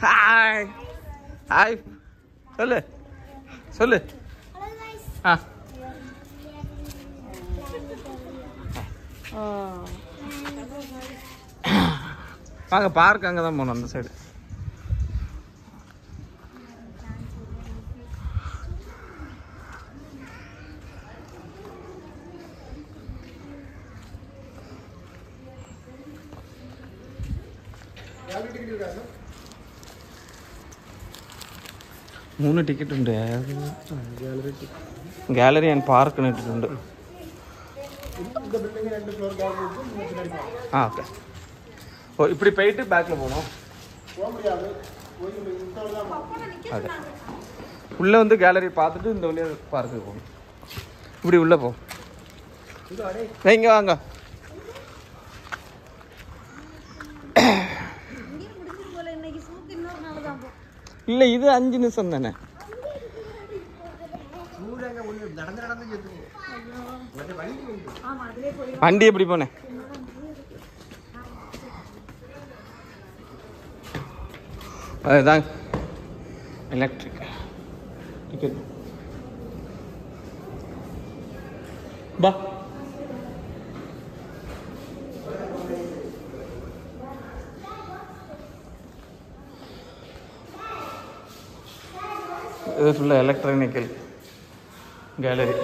Hi hi சொல்லு சொல்லு. ஆ வாங்க, பார்க் அங்கே தான் போகணும், அந்த சைடு. മൂന്ന് ടിക്കറ്റ് ഉണ്ട്. ഗാലറി ആൻഡ് പാർക്ക് ഇട്ടിട്ടുണ്ട്. ആ ഓക്കെ. ഓ இப்படி போயிட்டு பேக்கில் போகணும். அതെ உள்ளே வந்து கேலரி பார்த்துட்டு இந்த வழியாக பார்க்குக்கு போகணும். இப்படி உள்ளே போ. இங்கே வாங்க. இல்லை, இது 5 நிமிஷம் தானே. வண்டி எப்படி போனேன்? அதுதான் எலக்ட்ரிக் டிக்கெட். பா இது ஃபுல்லாக எலக்ட்ரானிக்கல் கேலரி.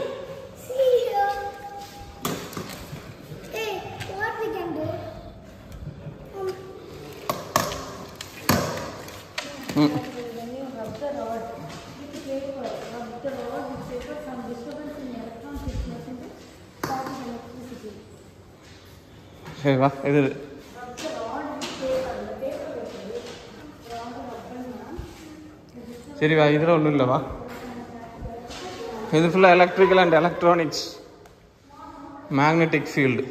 சரி வா, இது சரி வா, இதில் ஒன்றும் இல்லை வா. இது ஃபுல்லாக electrical and electronics, magnetic field.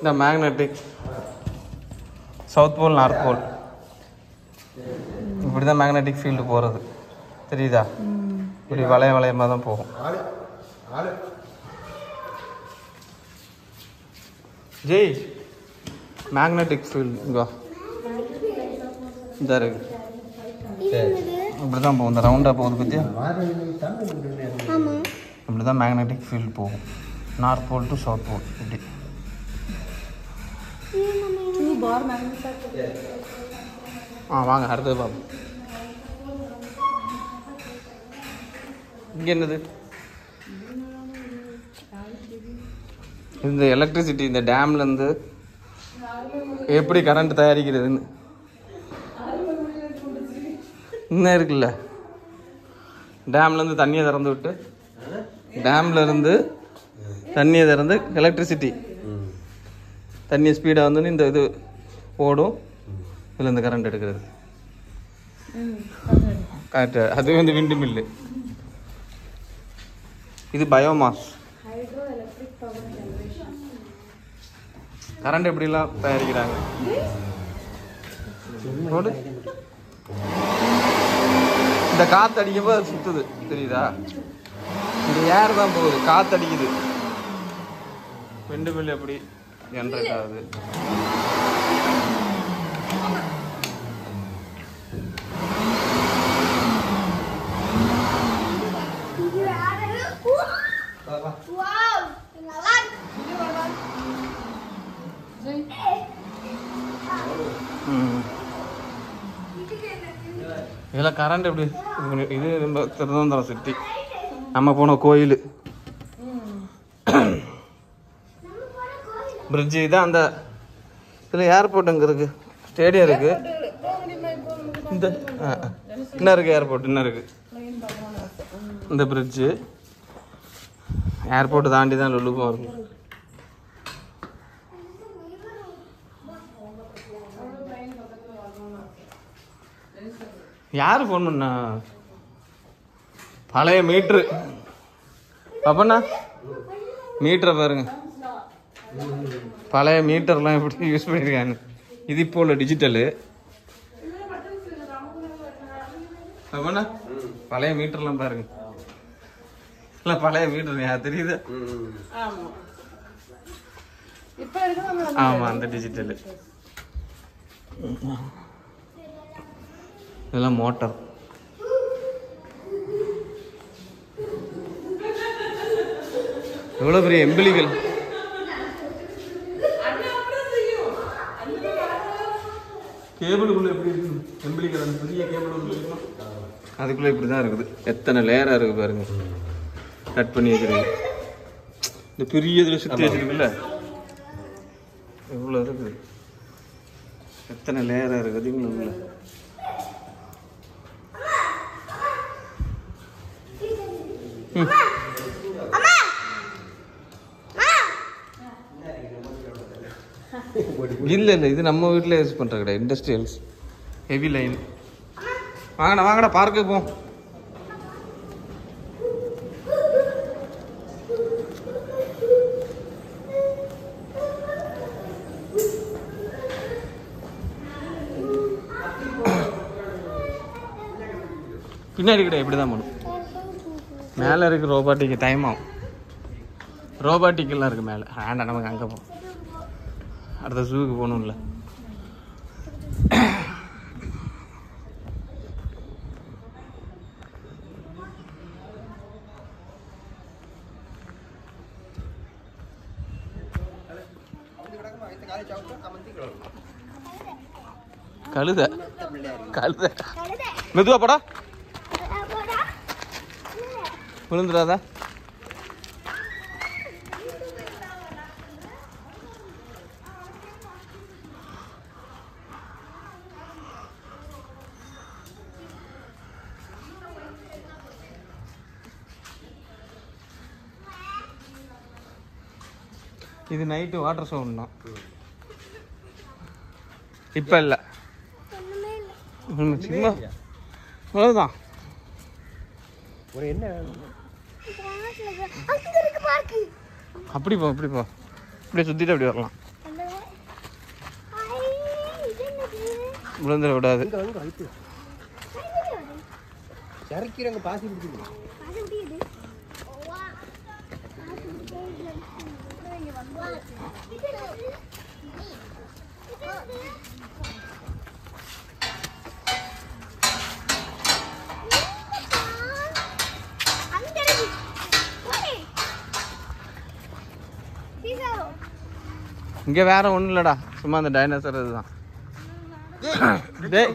இந்த magnetic south pole north pole இப்படி தான் மேக்னெட்டிக் ஃபீல்டு போகிறது, தெரியுதா? இப்படி வளையமாக தான் போகும். ஜெய், மேக்னெட்டிக் ஃபீல்டு இங்கே இந்த இருக்கு. இப்படி தான் போகும், இந்த ரவுண்டாக போகுது பற்றியா? இப்படி தான் மேக்னெட்டிக் ஃபீல்டு போகும், north pole to south pole. இப்படி வாங்க அடுத்தது பார்ப்போம். இங்கே என்னது? இந்த எலக்ட்ரிசிட்டி, இந்த டேம்லேருந்து எப்படி கரண்ட் தயாரிக்கிறதுன்னு இன்னும் இருக்குல்ல. டேம்லேருந்து தண்ணியை திறந்து விட்டு, டேம்லேருந்து தண்ணியை திறந்து எலக்ட்ரிசிட்டி தண்ணி ஸ்பீடாக வந்து இந்த இது ஓடும், இதில் இந்த கரண்ட் எடுக்கிறது. கரெக்டு. அது வந்து விண்டு மில்லு. இது பயோமாஸ். கரண்ட் எப்படிலாம் தயாரிக்கிறாங்க. இந்த காற்று அடிக்கும்போது அது சுற்றுது, தெரியுதா? இந்த ஏர் தான் போகுது, காற்று அடிக்குது. விண்டு மில் எப்படி ஜென்ரேட் ஆகுது. இதில் கரண்ட் எப்படி? இது நம்ம திருவனந்தபுரம் சிட்டி, நம்ம போன கோயில் பிரிட்ஜு தான். அந்த இதில் ஏர்போர்ட் அங்கே இருக்குது, ஸ்டேடியம் இருக்குது. இந்த இன்னும் இருக்குது ஏர்போர்ட், இன்னும் இருக்குது இந்த பிரிட்ஜு. ஏர்போர்ட் தாண்டி தான் லுலுக்கும் இருக்கும். யார் ஃபோன் பண்ணா? பழைய மீட்ரு. அப்பண்ணா மீட்டரை பாருங்க, பழைய மீட்டர்லாம் எப்படி யூஸ் பண்ணியிருக்காங்க. இது இப்போ உள்ள டிஜிட்டலு. அப்பண்ணா பழைய மீட்டர்லாம் பாருங்க. இல்லை பழைய மீட்டர் யார் தெரியுது? ஆமாம் அந்த டிஜிட்டலு. இதெல்லாம் மோட்டார். எவ்வளோ பெரிய எம்பிளிகள். கேபிளுக்குள்ள எப்படி இருக்கு எம்பிளிகள்? அந்த பெரிய கேபிள் ஒன்று இருக்கும், அதுக்குள்ளே இப்படி தான் இருக்குது. எத்தனை லேயராக இருக்குது பாருங்க, கட் பண்ணி வச்சுருங்க. இந்த பெரிய இதில் சுற்றி வச்சுருக்குல்ல, எவ்வளோ இருக்குது, எத்தனை லேயராக இருக்குது இவ்வளோ. இல்லை இல்லை, இது நம்ம வீட்டில் யூஸ் பண்ணுற கடை, இண்டஸ்ட்ரியல்ஸ் ஹெவி லைன். வாங்கடா வாங்கடா பார்க்கு போம். பின்னாடி கடை இப்படி தான் போகணும். மேலே இருக்குது ரோபாட்டிக்கு, டைம் ஆகும். ரோபாட்டிக்கெல்லாம் இருக்குது மேலே. ஆண்டா நமக்கு அங்கே போகும், அடுத்த ஜூவுக்கு போகணும்ல. கழுத கழுத மெதுவா போடா, விழுந்துடாதா. இது நைட்டு வாட்டர் சவுண்ட் தான், இப்போ இல்லை சும்மா அவ்வளோதான். அப்படி போ அப்படி போ, இப்படியே சுற்றிட்டு அப்படி வரலாம். விழுந்துட விடாது. இங்கே வேற ஒன்றும் இல்லைடா, சும்மா அந்த டைனோசர் இதுதான். டேய்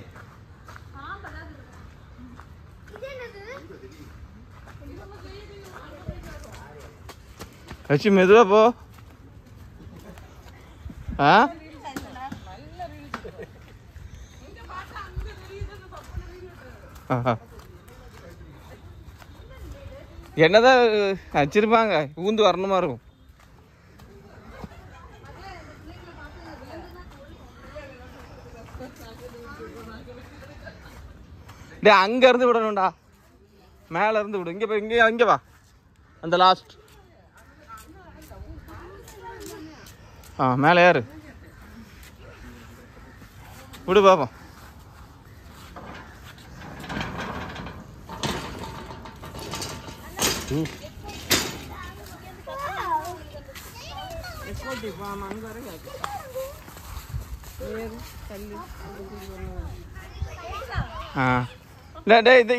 கட்சி மெதுவா போ. ஆ என்னதான் வச்சிருப்பாங்க, ஊந்து வரணுமா இருக்கும். டே அங்க இருந்து விடணும்டா, மேல இருந்து விடு. இங்க போய் இங்க வா, அந்த லாஸ்ட். மேலே ஏறு, விடு பாப்போம்.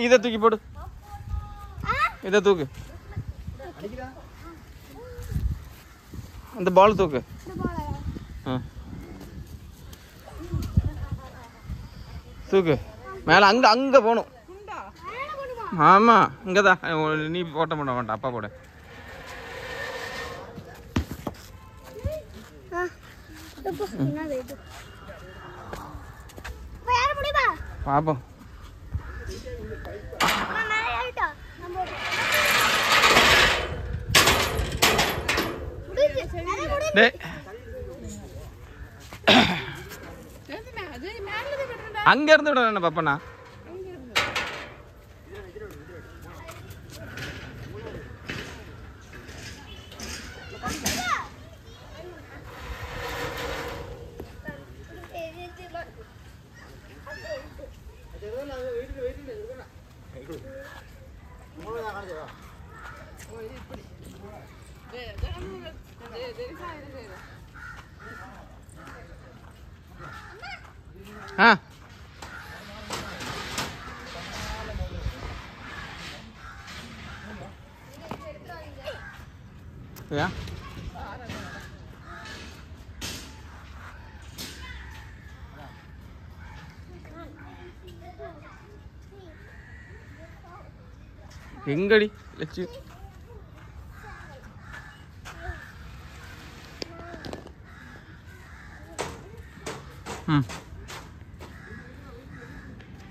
இதை தூக்கி போடு, இதை தூக்கு, அந்த பால் தூக்கு. தூக்கு மேலே, அங்கே அங்கே போகணும். ஆமாம் இங்கே தான். நீ போட்ட பண்ண வேண்டாம், அப்பா போட. பாப்போம் அங்க இருந்து விட என்ன பாப்பனா Yeah. எங்கடி லட்சு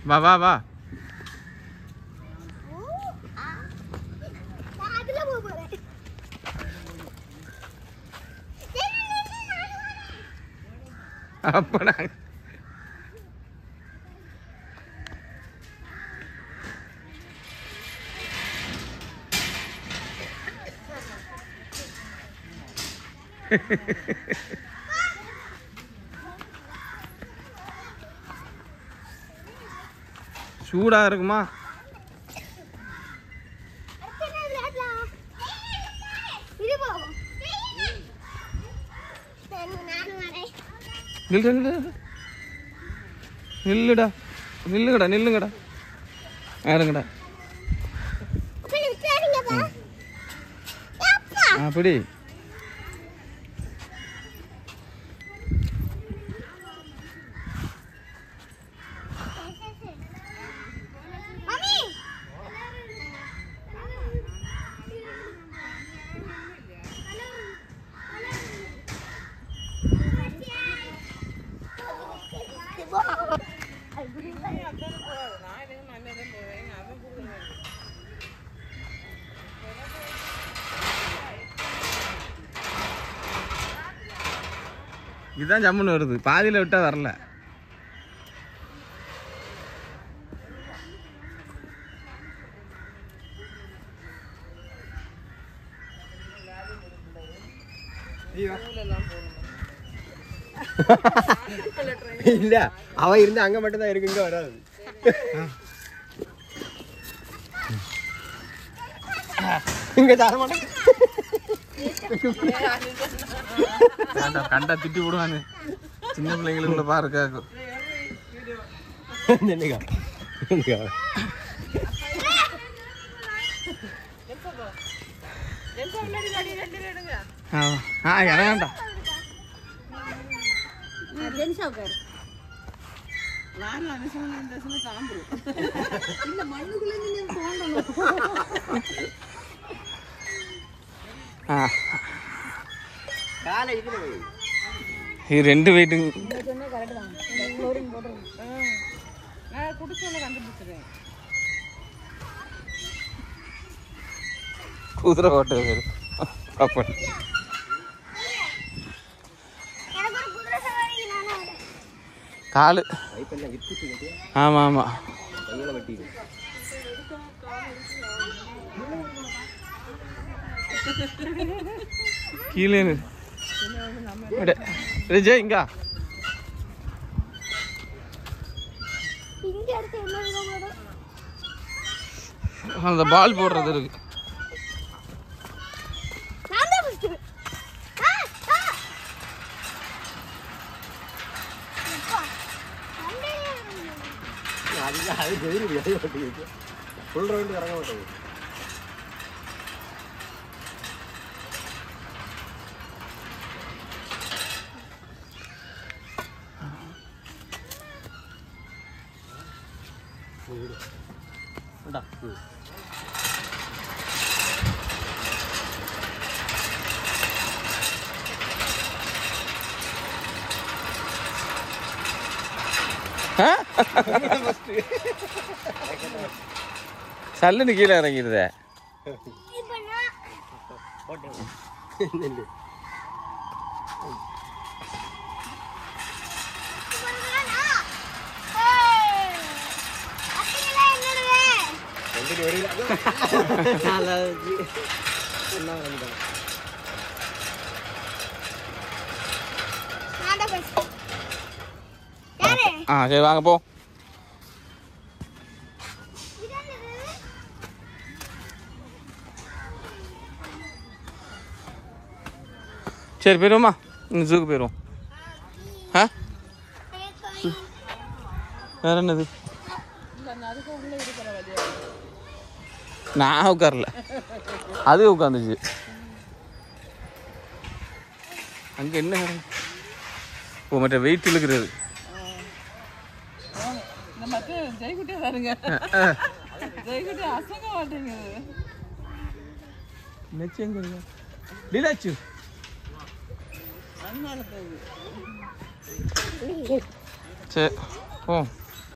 வா வா வா அப்படா சூடா இருக்குமா? நில்லுடா நில்லுங்கடா நில்லுங்கடா யாருங்கடா அப்படி இதுதான் ஜம்முன்னு வருது, பாதியில விட்டா வரல. இல்ல அவன் இருந்து அங்க மட்டும் தான் இருக்கு, இங்க வராது. இங்க தர மாட்டேன், கண்டா திட்டி விடுவானு சின்ன பிள்ளைங்களுக்குள்ள பாருக்காக்கு. இறங்கண்டா இது ரெண்டு வெயிட்டுங்க. குதிரை ஓட்ட காலு. ஆமா ஆமா கீழே விஜய் இங்க அந்த பால் போடுறது இருக்கு. அது தெரியும், ஃபுல் ரவுண்ட் இறங்க மாட்டேங்குது. சல்லுன்னு கீழே இறங்கிடுதே. சரி வாங்க போ. சரி போயிடுவோமா? இந்த ஜூக்கு போயிடுவோம். வேற என்னது? நான் உட்காரல, அது உட்காந்துச்சு. அங்க என்ன ஓ மற்ற வெயிட் இழுக்கிறது. சரி ஓ